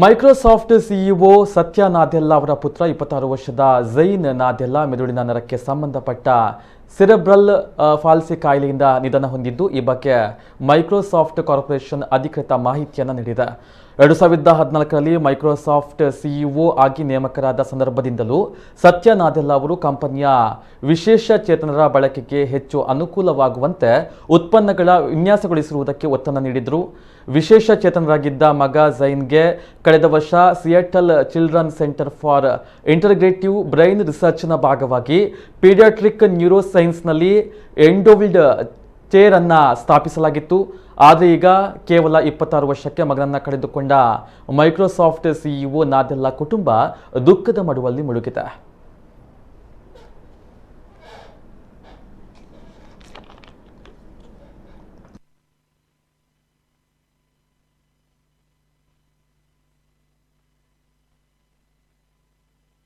Microsoft CEO ಸತ್ಯ ನಾದೆಲ್ಲಾ ಅವರ ಪುತ್ರ 26 ವರ್ಷದ ಝೈನ್ ನಾದೆಲ್ಲಾ ಮೆದುಳಿನ ನರಕ್ಕೆ ಸಂಬಂಧಪಟ್ಟ ಸೆರೆಬ್ರಲ್ ಪಾಲ್ಸಿ ಕಾಯಿಲೆಯಿಂದ ನಿಧನ ಹೊಂದಿದ್ದು, ಈ ಬಗ್ಗೆ ಮೈಕ್ರೋಸಾಫ್ಟ್ ಕಾರ್ಪೊರೇಷನ್ ಅಧಿಕೃತ ಮಾಹಿತಿಯನ್ನು ನೀಡಿದೆ. 2014ರಲ್ಲಿ ಮೈಕ್ರೋಸಾಫ್ಟ್ ಸಿಇಒ ಆಗಿ ನೇಮಕರಾದ ಸಂದರ್ಭದಿಂದಲೂ ಸತ್ಯ ನಾದೆಲ್ಲಾ ಅವರು ಕಂಪನಿಯ ವಿಶೇಷ ಚೇತನರ ಬಳಕೆಗೆ ಹೆಚ್ಚು ಅನುಕೂಲವಾಗುವಂತೆ ಉತ್ಪನ್ನಗಳ ವಿನ್ಯಾಸಗೊಳಿಸಿರುವುದಕ್ಕೆ ಒತ್ತನ್ನು ನೀಡಿದರು. ವಿಶೇಷ ಚೇತನರಾಗಿದ್ದ ಮಗ ಝೈನ್ಗೆ ಕಳೆದ ವರ್ಷ Seattle children center for integrative brain ರಿಸರ್ಚ್ನ ಭಾಗವಾಗಿ ಪೀಡಿಯಾಟ್ರಿಕ್ ನ್ಯೂರೋಸೈನ್ಸ್ನಲ್ಲಿ ಎಂಡೋವಿಲ್ಡ್ ಚೇರ್ ಅನ್ನು ಸ್ಥಾಪಿಸಲಾಗಿತ್ತು. ಆದರೆ ಈಗ ಕೇವಲ 26 ವರ್ಷಕ್ಕೆ ಮಗನನ್ನು ಕಳೆದುಕೊಂಡ ಮೈಕ್ರೋಸಾಫ್ಟ್ ಸಿಇಒ ನಾದೆಲ್ಲಾ ಕುಟುಂಬ ದುಃಖದ ಮಡುವಲ್ಲಿ ಮುಳುಗಿದೆ.